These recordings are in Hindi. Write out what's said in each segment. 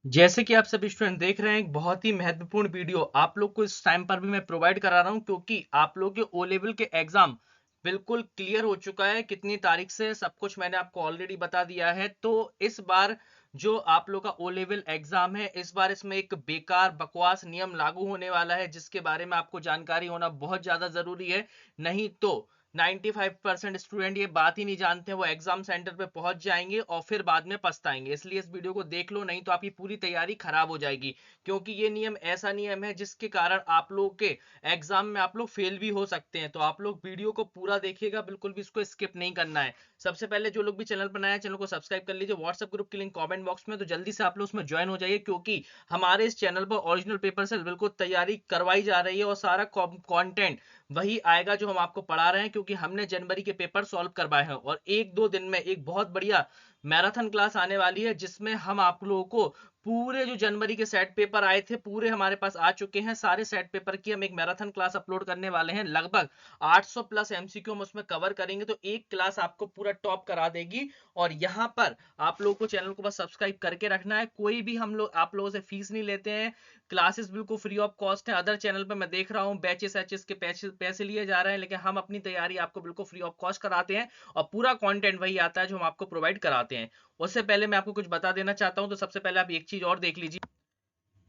जैसे कि आप सभी स्टूडेंट देख रहे हैं, एक बहुत ही महत्वपूर्ण वीडियो आप लोग को इस टाइम पर भी मैं प्रोवाइड करा रहा हूं, क्योंकि आप लोग के ओ लेवल के एग्जाम बिल्कुल क्लियर हो चुका है। कितनी तारीख से सब कुछ मैंने आपको ऑलरेडी बता दिया है। तो इस बार जो आप लोग का ओ लेवल एग्जाम है, इस बार इसमें एक बेकार बकवास नियम लागू होने वाला है, जिसके बारे में आपको जानकारी होना बहुत ज्यादा जरूरी है। नहीं तो 95% स्टूडेंट ये बात ही नहीं जानते, वो एग्जाम सेंटर पे पहुंच जाएंगे और फिर बाद में पछताएंगे। इसलिए इस वीडियो को देख लो, नहीं तो आपकी पूरी तैयारी खराब हो जाएगी। क्योंकि ये नियम ऐसा नियम है जिसके कारण आप लोग के एग्जाम में आप लोग फेल भी हो सकते हैं। तो आप लोग वीडियो को पूरा देखिएगा, बिल्कुल भी इसको स्किप नहीं करना है। सबसे पहले जो लोग भी चैनल पर नए हैं, चैनल को सब्सक्राइब कर लीजिए। व्हाट्सएप ग्रुप की लिंक कमेंट बॉक्स में, तो जल्दी से आप लोग उसमें ज्वाइन हो जाइए, क्योंकि हमारे इस चैनल पर ओरिजिनल पेपर से बिल्कुल तैयारी करवाई जा रही है और सारा कंटेंट वही आएगा जो हम आपको पढ़ा रहे हैं। क्योंकि हमने जनवरी के पेपर सॉल्व करवाए हैं और एक दो दिन में एक बहुत बढ़िया मैराथन क्लास आने वाली है, जिसमें हम आप लोगों को पूरे जो जनवरी के सेट पेपर आए थे पूरे हमारे पास आ चुके हैं। सारे सेट पेपर की हम एक मैराथन क्लास अपलोड करने वाले हैं। लगभग 800 प्लस एमसीक्यू हम उसमें कवर करेंगे, तो एक क्लास आपको पूरा टॉप करा देगी। और यहाँ पर आप लोगों को चैनल को बस सब्सक्राइब करके रखना है। कोई भी हम लोग आप लोगों से फीस नहीं लेते हैं, क्लासेस बिल्कुल फ्री ऑफ कॉस्ट है। अदर चैनल पे मैं देख रहा हूँ बैचेस एचेस के पैसे लिए जा रहे हैं, लेकिन हम अपनी तैयारी आपको बिल्कुल फ्री ऑफ कॉस्ट कराते हैं और पूरा कंटेंट वही आता है जो हम आपको प्रोवाइड कराते हैं। उससे पहले मैं आपको कुछ बता देना चाहता हूँ, तो सबसे पहले आप एक चीज और देख लीजिए।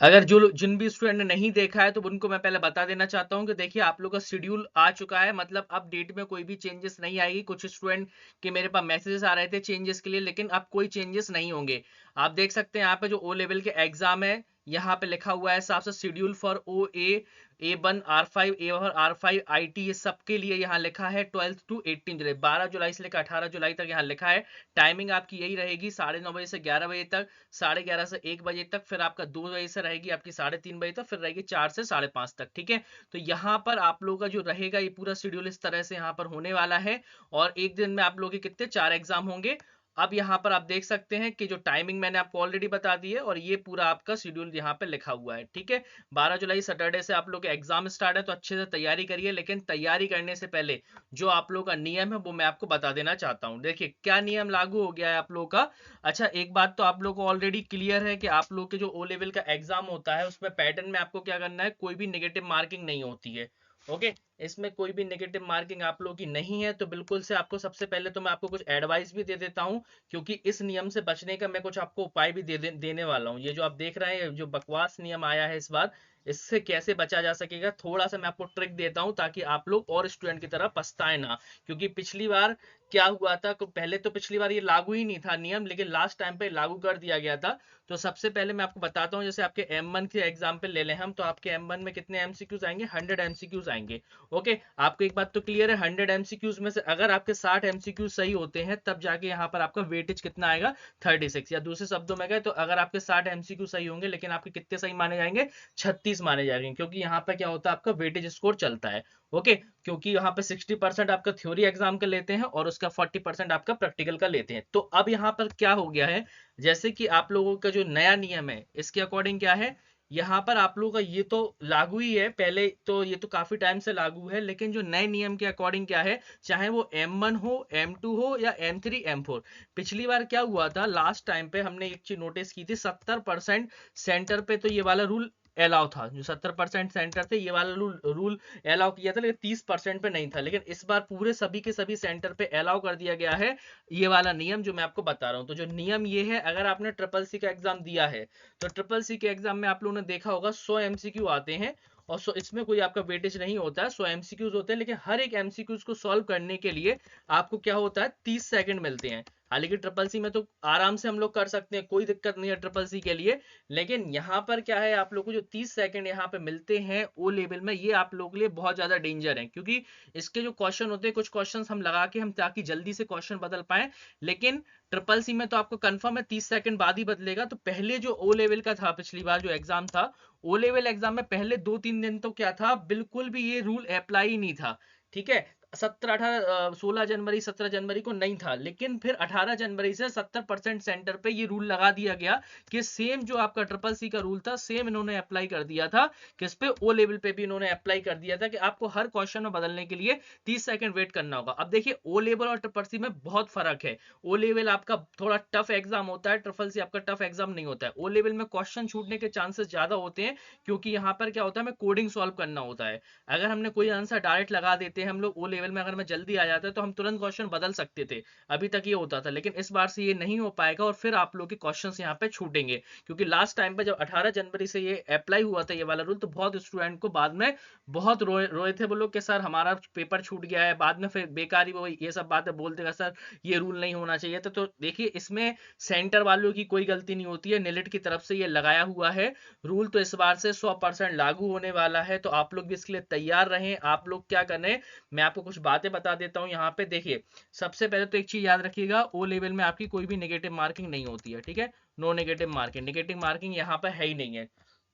अगर जो जिन भी स्टूडेंट ने नहीं देखा है तो उनको मैं पहले बता देना चाहता हूँ कि देखिए, आप लोग का शेड्यूल आ चुका है। मतलब अब डेट में कोई भी चेंजेस नहीं आएगी। कुछ स्टूडेंट के मेरे पास मैसेजेस आ रहे थे चेंजेस के लिए, लेकिन अब कोई चेंजेस नहीं होंगे। आप देख सकते हैं यहाँ पे जो ओ लेवल के एग्जाम है, यहाँ पे लिखा हुआ है साफ से शेड्यूल फॉर ओ ए1 R5 ए और R5 IT, ये सबके लिए यहाँ लिखा है 12 टू 18 जुलाई, 12 जुलाई से लेकर 18 जुलाई तक यहाँ लिखा है। टाइमिंग आपकी यही रहेगी, 9:30 बजे से 11 बजे तक, 11:30 से 1 बजे तक, फिर आपका 2 बजे से रहेगी आपकी 3:30 बजे तक, फिर रहेगी 4 से 5:30 तक। ठीक है, तो यहाँ पर आप लोगों का जो रहेगा ये पूरा शेड्यूल इस तरह से यहाँ पर होने वाला है। और एक दिन में आप लोगों के कितने 4 एग्जाम होंगे। अब यहाँ पर आप देख सकते हैं कि जो टाइमिंग मैंने आपको ऑलरेडी बता दी है, और ये पूरा आपका शेड्यूल यहाँ पे लिखा हुआ है। ठीक है, 12 जुलाई सैटरडे से आप लोग के एग्जाम स्टार्ट है, तो अच्छे से तैयारी करिए। लेकिन तैयारी करने से पहले जो आप लोग का नियम है वो मैं आपको बता देना चाहता हूँ। देखिए क्या नियम लागू हो गया है आप लोग का। अच्छा, एक बात तो आप लोग को ऑलरेडी क्लियर है कि आप लोग के जो ओ लेवल का एग्जाम होता है उसमें पैटर्न में आपको क्या करना है, कोई भी नेगेटिव मार्किंग नहीं होती है। ओके, इसमें कोई भी नेगेटिव मार्किंग आप लोग की नहीं है। तो बिल्कुल से आपको सबसे पहले तो मैं आपको कुछ एडवाइस भी दे देता हूं, क्योंकि इस नियम से बचने का मैं कुछ आपको उपाय भी देने वाला हूं। ये जो आप देख रहे हैं, जो बकवास नियम आया है इस बार, इससे कैसे बचा जा सकेगा, थोड़ा सा मैं आपको ट्रिक देता हूं, ताकि आप लोग और स्टूडेंट की तरह पछताए ना। क्योंकि पिछली बार क्या हुआ था, पहले तो पिछली बार ये लागू ही नहीं था नियम, लेकिन लास्ट टाइम पे लागू कर दिया गया था। तो सबसे पहले मैं आपको बताता हूँ, जैसे आपके M1 के एग्जाम्पल ले लें हम, तो आपके M1 में कितने एमसीक्यूज आएंगे, 100 एमसीक्यूज आएंगे। ओके, आपको एक बात तो क्लियर है, 100 एमसीक्यूज में से अगर आपके 60 एमसीक्यूज सही होते हैं, तब जाके यहाँ पर आपका वेटेज कितना आएगा, 36। या दूसरे शब्दों में कहें तो अगर आपके 60 एमसीक्यू सही होंगे, लेकिन आपके कितने सही माने जाएंगे, 36 माने जाएंगे। क्योंकि यहाँ पे क्या होता है, आपका वेटेज स्कोर चलता है। ओके, क्योंकि यहाँ पे 60% आपका थ्योरी एग्जाम का लेते हैं और उसका 40% आपका प्रैक्टिकल का लेते हैं। तो अब यहाँ पर क्या हो गया है, जैसे कि आप लोगों का जो नया नियम है इसके अकॉर्डिंग क्या है, यहाँ पर आप लोगों का ये तो लागू ही है। पहले तो ये तो काफी टाइम से लागू है, लेकिन जो नए नियम के अकॉर्डिंग क्या है, चाहे वो M1 हो, M2 हो या M3 M4, पिछली बार क्या हुआ था, लास्ट टाइम पे हमने एक चीज नोटिस की थी, 70% सेंटर पे तो ये वाला रूल अलाउ था। जो 70% सेंटर थे ये वाला रूल अलाउ किया था, लेकिन 30% पे नहीं था। लेकिन इस बार पूरे सभी के सभी सेंटर पे अलाउ कर दिया गया है ये वाला नियम जो मैं आपको बता रहा हूँ। तो जो नियम ये है, अगर आपने ट्रिपल सी का एग्जाम दिया है, तो ट्रिपल सी के एग्जाम में आप लोगों ने देखा होगा 100 एमसीक्यू आते हैं। और इसमें कोई आपका वेटेज नहीं होता है, 100 एमसीक्यूज होते हैं, लेकिन हर एक एमसीक्यूज को सॉल्व करने के लिए आपको क्या होता है, 30 सेकंड मिलते हैं। हालांकि ट्रिपल सी में तो आराम से हम लोग कर सकते हैं, कोई दिक्कत नहीं है ट्रिपल सी के लिए। लेकिन यहाँ पर क्या है, आप लोग को जो 30 सेकंड यहाँ पे मिलते हैं ओ लेवल में, ये आप लोगों के लिए बहुत ज्यादा डेंजर है। क्योंकि इसके जो क्वेश्चन होते हैं, कुछ क्वेश्चन हम लगा के हम ताकि जल्दी से क्वेश्चन बदल पाए, लेकिन ट्रिपल सी में तो आपको कंफर्म है 30 सेकंड बाद ही बदलेगा। तो पहले जो ओ लेवल का था, पिछली बार जो एग्जाम था, ओ लेवल एग्जाम में पहले 2-3 दिन तो क्या था, बिल्कुल भी ये रूल अप्लाई ही नहीं था। ठीक है, 17 18 16 जनवरी 17 जनवरी को नहीं था, लेकिन फिर 18 जनवरी से 70% सेंटर पे ये रूल लगा दिया गया कि सेम जो आपका ट्रिपल सी का रूल था सेम इन्होंने अप्लाई कर दिया था, किस पे, ओ लेवल पे भी इन्होंने अप्लाई कर दिया था कि आपको हर क्वेश्चन में बदलने के लिए 30 सेकंड वेट करना होगा। अब देखिए ओ लेवल और ट्रिपल सी में बहुत फर्क है। ओ लेवल आपका थोड़ा टफ एग्जाम होता है, ट्रिपल सी आपका टफ एग्जाम नहीं होता है। ओ लेवल में क्वेश्चन छूटने के चांसेस ज्यादा होते हैं, क्योंकि यहाँ पर क्या होता है, हमें कोडिंग सॉल्व करना होता है। अगर हमने कोई आंसर डायरेक्ट लगा देते हैं हम लोग ओ लेवल में, अगर हमें जल्दी आ जाता है तो हम तुरंत क्वेश्चन बदल सकते थे, अभी तक ये होता था, लेकिन इस बार से ये नहीं हो पाएगा और फिर आप लोग के क्वेश्चंस यहाँ पे छूटेंगे। क्योंकि लास्ट टाइम पे जब 18 जनवरी से ये अप्लाई हुआ था ये वाला रूल, तो बहुत स्टूडेंट को बाद में बहुत रोए रोए थे वो लोग कि सर हमारा पेपर छूट गया है, बाद में फिर बेकारी वो ये सब बातें बोलते सर ये रूल नहीं होना चाहिए था। तो देखिए इसमें सेंटर वालों की कोई गलती नहीं होती है, निलिट की तरफ से ये लगाया हुआ है रूल, तो इस बार से 100% लागू होने वाला है। तो आप लोग भी इसके लिए तैयार रहें। आप लोग क्या करें, मैं आपको कुछ बातें बता देता हूं यहाँ पे। देखिए सबसे पहले तो एक चीज याद रखिएगा, ओ लेवल में आपकी कोई भी नेगेटिव मार्किंग नहीं होती है, ठीक है। No negative marking, negative marking यहाँ पर है ही नहीं है,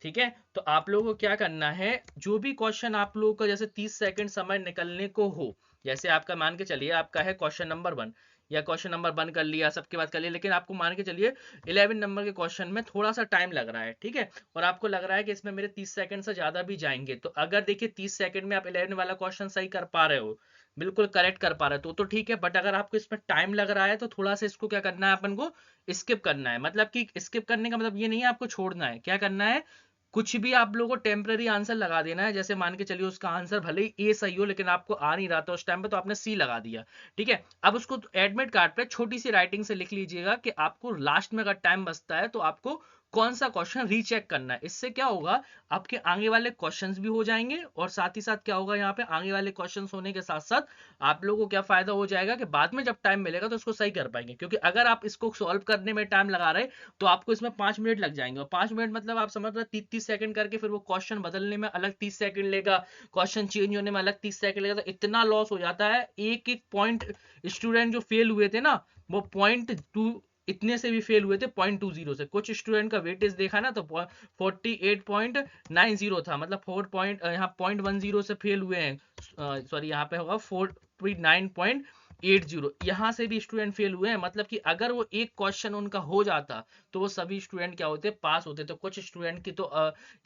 ठीक है। तो आप लोगों को क्या करना है, जो भी क्वेश्चन आप लोगों का जैसे 30 सेकंड समय निकलने को हो, जैसे आपका मान के चलिए आपका है क्वेश्चन नंबर 1 या क्वेश्चन नंबर 1 कर लिया, सबके बाद कर लिया, लेकिन आपको मान के चलिए 11 नंबर के क्वेश्चन में थोड़ा सा टाइम लग रहा है, ठीक है, और आपको लग रहा है कि इसमें मेरे 30 सेकंड से ज्यादा भी जाएंगे, तो अगर देखिए 30 सेकंड में आप 11 वाला क्वेश्चन सही कर पा रहे हो, बिल्कुल करेक्ट कर पा रहे हो तो ठीक है। बट अगर आपको इसमें टाइम लग रहा है तो थोड़ा सा इसको क्या करना है, अपन को स्किप करना है। मतलब कि स्किप करने का मतलब ये नहीं है आपको छोड़ना है, क्या करना है, कुछ भी आप लोगों को टेम्पररी आंसर लगा देना है। जैसे मान के चलिए उसका आंसर भले ही ए सही हो, लेकिन आपको आ नहीं रहा था उस टाइम पे, तो आपने सी लगा दिया, ठीक है। अब उसको एडमिट कार्ड पे छोटी सी राइटिंग से लिख लीजिएगा कि आपको लास्ट में अगर टाइम बचता है तो आपको कौन सा क्वेश्चन रीचेक करना है। इससे क्या होगा, आपके आगे वाले क्वेश्चंस भी हो जाएंगे, और साथ ही साथ क्या होगा, यहाँ पे आगे वाले क्वेश्चंस होने के साथ साथ आप लोगों को क्या फायदा हो जाएगा कि बाद में जब टाइम मिलेगा तो उसको सही कर पाएंगे। क्योंकि अगर आप इसको सॉल्व करने में टाइम लगा रहे तो आपको इसमें 5 मिनट लग जाएंगे, और 5 मिनट मतलब आप समझ रहे 30-30 सेकंड करके, फिर वो क्वेश्चन बदलने में अलग 30 सेकंड लेगा, क्वेश्चन चेंज होने में अलग 30 सेकंड लेगा, तो इतना लॉस हो जाता है। एक एक पॉइंट स्टूडेंट जो फेल हुए थे ना, वो 0.2 इतने से भी फेल हुए थे, 0.20 से। कुछ स्टूडेंट का वेटेज देखा ना तो 48.90 था, मतलब 4 पॉइंट 10 से फेल हुए हैं, सॉरी यहाँ पे होगा 49.80, यहाँ से भी स्टूडेंट फेल हुए हैं। मतलब कि अगर वो एक क्वेश्चन उनका हो जाता तो वो सभी स्टूडेंट क्या होते, पास होते। तो कुछ स्टूडेंट की तो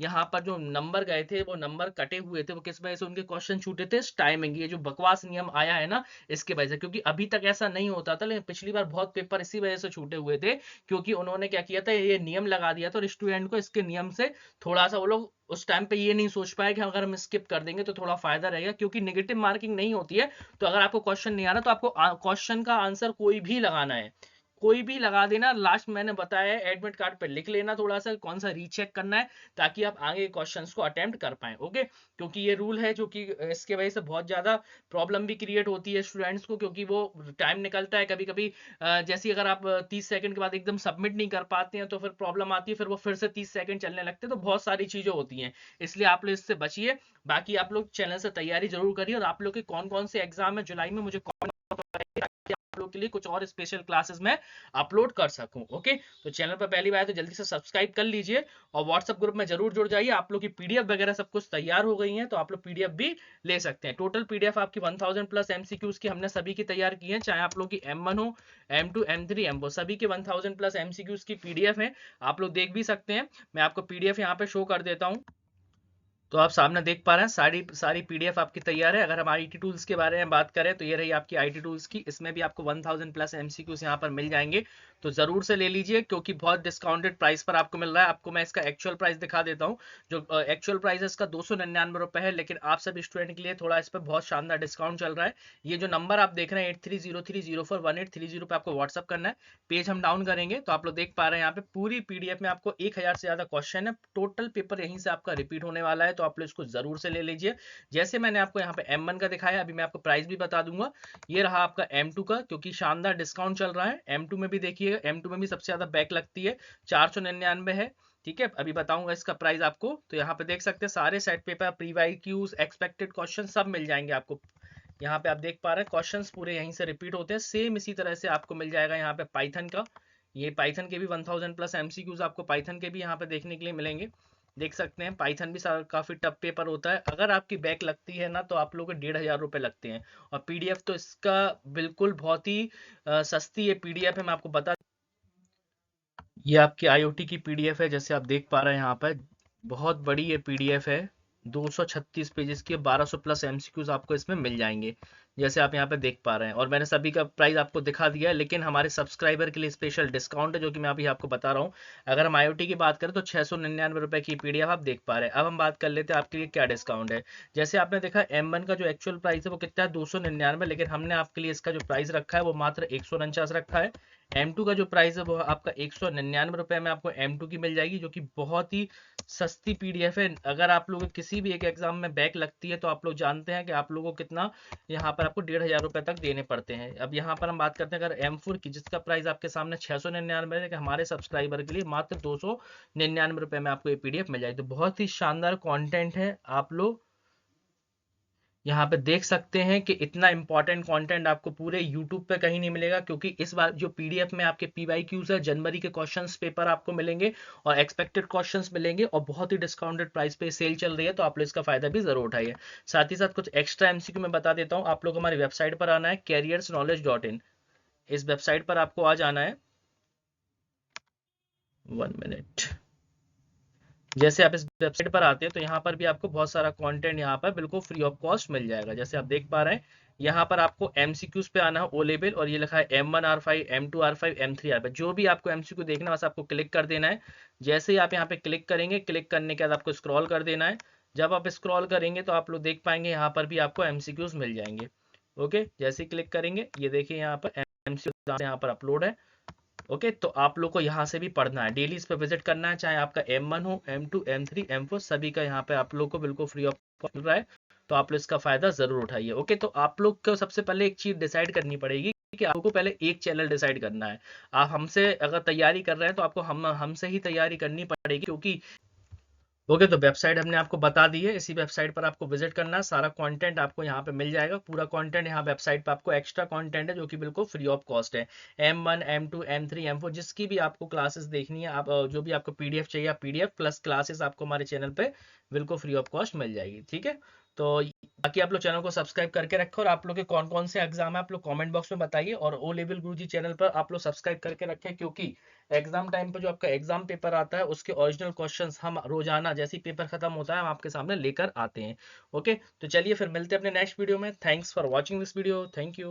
यहाँ पर जो नंबर गए थे वो नंबर कटे हुए थे, वो किस वजह से उनके क्वेश्चन छूटे थे, टाइमिंग, ये जो बकवास नियम आया है ना इसके वजह से। क्योंकि अभी तक ऐसा नहीं होता था, लेकिन पिछली बार बहुत पेपर इसी वजह से छूटे हुए थे, क्योंकि उन्होंने क्या किया था, ये नियम लगा दिया था, और स्टूडेंट को इसके नियम से थोड़ा सा वो लोग उस टाइम पे ये नहीं सोच पाए कि अगर हम स्किप कर देंगे तो थोड़ा फायदा रहेगा। क्योंकि नेगेटिव मार्किंग नहीं होती है, तो अगर आपको क्वेश्चन नहीं आ रहा तो आपको क्वेश्चन का आंसर कोई भी लगाना है, कोई भी लगा देना। लास्ट मैंने बताया है, एडमिट कार्ड पे लिख लेना थोड़ा सा कौन सा रीचेक करना है, ताकि आप आगे क्वेश्चंस को अटेम्प्ट कर पाए, ओके। क्योंकि ये रूल है जो कि इसके वजह से बहुत ज्यादा प्रॉब्लम भी क्रिएट होती है स्टूडेंट्स को, क्योंकि वो टाइम निकलता है कभी कभी, जैसे अगर आप 30 सेकंड के बाद एकदम सबमिट नहीं कर पाते हैं तो फिर प्रॉब्लम आती है, फिर वो फिर से 30 सेकंड चलने लगते हैं, तो बहुत सारी चीजें होती हैं। इसलिए आप लोग इससे बचिए। बाकी आप लोग चैनल से तैयारी जरूर करिए, और आप लोग के कौन कौन से एग्जाम है जुलाई में मुझे आप लोग के लिए कुछ और स्पेशल क्लासेस में अपलोड कर सकूं, ओके। तो चैनल पर पहली बार तो जल्दी से सब्सक्राइब कर लीजिए, और व्हाट्सएप ग्रुप में जरूर जुड़ जाइए। आप लोग की पीडीएफ वगैरह सब कुछ तैयार हो गई है, तो आप लोग पीडीएफ भी ले सकते हैं। टोटल पीडीएफ आपकी 1000 प्लस एमसीक्यूज की हमने सभी की तैयार की है, चाहे आप लोग की M1 हो, M2, M3, M4, सभी के 1000 प्लस एमसीक्यूज की पीडीएफ है, आप लोग देख भी सकते हैं। मैं आपको पीडीएफ यहाँ पे शो कर देता हूँ, तो आप सामने देख पा रहे हैं सारी सारी पीडीएफ आपकी तैयार है। अगर हम आईटी टूल्स के बारे में बात करें तो ये रही आपकी आईटी टूल्स की, इसमें भी आपको 1000 प्लस एमसीक्यूज यहाँ पर मिल जाएंगे, तो जरूर से ले लीजिए, क्योंकि बहुत डिस्काउंटेड प्राइस पर आपको मिल रहा है। आपको मैं इसका एक्चुअल प्राइस दिखा देता हूँ, जो एक्चुअल प्राइस है इसका 299 रुपए है, लेकिन आप सब स्टूडेंट के लिए थोड़ा इस पर बहुत शानदार डिस्काउंट चल रहा है। ये जो नंबर आप देख रहे हैं 8303041830 पे आपको व्हाट्सअप करना है, पेज हम डाउन करेंगे तो आप लोग देख पा रहे हैं यहाँ पे पूरी पीडीएफ में आपको 1000 से ज्यादा क्वेश्चन है, टोटल पेपर यहीं से आपका रिपीट होने वाला है, तो आप लोग इसको जरूर से ले लीजिए। जैसे मैंने आपको यहाँ पे M1 का दिखाया, अभी मैं आपको प्राइस भी बता दूंगा। ये रहा आपका M2 का, क्योंकि शानदार डिस्काउंट चल रहा है। M2 में भी देखिए, M2 में भी सबसे ज्यादा बैक लगती है, 499 है, ठीक है। अभी बताऊंगा इसका प्राइस आपको, तो यहाँ पे देख सकते हैं सारे set paper, P Y Qs, expected question सब मिल जाएंगे आपको। यहाँ पे आप देख पा रहे हैं क्वेश्चंस पूरे यहीं से रिपीट होते हैं, सेम इसी तरह से आपको मिल जाएगा यहाँ पे पाइथन का। ये पाइथन के भी 1000 प्लस एमसीक्यूज आपको पाइथन के भी यहाँ पे देखने के लिए मिलेंगे। देख सकते हैं पाइथन भी काफी टफ पेपर होता है। अगर आपकी बैक लगती है ना तो आप लोगों के 1500 लगते हैं। और पीडीएफ तो इसका बिल्कुल बहुत ही सस्ती है पीडीएफ है, मैं आपको बता। ये आपकी आईओटी की पीडीएफ है, जैसे आप देख पा रहे हैं यहाँ पर। बहुत बड़ी ये पीडीएफ है, 236 पेजेस की, 1200 प्लस एमसीक्यूज आपको इसमें मिल जाएंगे, जैसे आप यहाँ पे देख पा रहे हैं। और मैंने सभी का प्राइस आपको दिखा दिया है, लेकिन हमारे सब्सक्राइबर के लिए स्पेशल डिस्काउंट है जो कि मैं अभी आपको बता रहा हूँ। अगर हम आईओटी की बात करें तो 699 रुपए की पीडीएफ आप देख पा रहे हैं। अब हम बात कर लेते हैं आपके लिए क्या डिस्काउंट है। जैसे आपने देखा M1 का जो एक्चुअल प्राइस है वो कितना है, 299, लेकिन हमने आपके लिए इसका जो प्राइस रखा है वो मात्र 149 रखा है। M2 का जो प्राइस है वो आपका 199 रुपए में आपको M2 की मिल जाएगी, जो कि बहुत ही सस्ती पीडीएफ है। अगर आप लोगों को किसी भी एक एग्जाम में बैक लगती है तो आप लोग जानते हैं कि आप लोगों को कितना यहाँ पर आपको 1500 रुपए तक देने पड़ते हैं। अब यहाँ पर हम बात करते हैं अगर M4 की, जिसका प्राइस आपके सामने 699 है, हमारे सब्सक्राइबर के लिए मात्र 299 रुपए में आपको ये पीडीएफ मिल जाएगी। तो बहुत ही शानदार कंटेंट है, आप लोग यहाँ पे देख सकते हैं कि इतना इंपॉर्टेंट कंटेंट आपको पूरे यूट्यूब पे कहीं नहीं मिलेगा, क्योंकि इस बार जो पीडीएफ में आपके पीवाईक्यूज है, जनवरी के क्वेश्चंस पेपर आपको मिलेंगे और एक्सपेक्टेड क्वेश्चंस मिलेंगे, और बहुत ही डिस्काउंटेड प्राइस पे सेल चल रही है, तो आप लोग इसका फायदा भी जरूर उठाइए। साथ ही साथ कुछ एक्स्ट्रा एमसीक्यू मैं बता देता हूँ। आप लोग हमारी वेबसाइट पर आना है, careersknowledge.in। इस वेबसाइट पर आपको आ जाना है, 1 मिनट। जैसे आप इस वेबसाइट पर आते हैं तो यहाँ पर भी आपको बहुत सारा कंटेंट यहाँ पर बिल्कुल फ्री ऑफ कॉस्ट मिल जाएगा। जैसे आप देख पा रहे हैं, यहाँ पर आपको एमसीक्यूज पे आना है, ओ लेवल, और ये लिखा है M1R5, M2R5, M3R5। जो भी आपको एमसीक्यू देखना है बस आपको क्लिक कर देना है। जैसे ही आप यहाँ पे क्लिक करेंगे, क्लिक करने के बाद आपको स्क्रॉल कर देना है। जब आप स्क्रॉल करेंगे तो आप लोग देख पाएंगे यहाँ पर भी आपको एमसीक्यूज मिल जाएंगे। ओके, जैसे ही क्लिक करेंगे, ये देखिए यहाँ पर एमसीक्यू यहाँ पर अपलोड है। ओके, तो आप लोग को यहाँ से भी पढ़ना है, डेली इस पे विजिट करना है, चाहे आपका M1 हो, M2, M3, M4, सभी का यहाँ पे आप लोग को बिल्कुल फ्री ऑफ कॉस्ट मिल रहा है। तो आप लोग इसका फायदा जरूर उठाइए। ओके, तो आप लोग को सबसे पहले एक चीज डिसाइड करनी पड़ेगी कि आपको पहले एक चैनल डिसाइड करना है। आप हमसे अगर तैयारी कर रहे हैं तो आपको हमसे ही तैयारी करनी पड़ेगी, क्योंकि ओके, तो वेबसाइट हमने आपको बता दी है। इसी वेबसाइट पर आपको विजिट करना है, सारा कंटेंट आपको यहाँ पे मिल जाएगा। पूरा कंटेंट यहाँ वेबसाइट पे आपको एक्स्ट्रा कंटेंट है जो कि बिल्कुल फ्री ऑफ कॉस्ट है। M1, M2, M3, M4 जिसकी भी आपको क्लासेस देखनी है, आप जो भी आपको पीडीएफ चाहिए, पीडीएफ प्लस क्लासेस आपको हमारे चैनल पे बिल्कुल फ्री ऑफ कॉस्ट मिल जाएगी। ठीक है, तो बाकी आप लोग चैनल को सब्सक्राइब करके रखो, और आप लोग के कौन कौन से एग्जाम है आप लोग कमेंट बॉक्स में बताइए। और ओ लेवल गुरुजी चैनल पर आप लोग सब्सक्राइब करके रखें, क्योंकि एग्जाम टाइम पे जो आपका एग्जाम पेपर आता है उसके ओरिजिनल क्वेश्चंस हम रोजाना जैसे ही पेपर खत्म होता है हम आपके सामने लेकर आते हैं। ओके, तो चलिए फिर मिलते हैं अपने नेक्स्ट वीडियो में। Thanks for watching this video, thank you.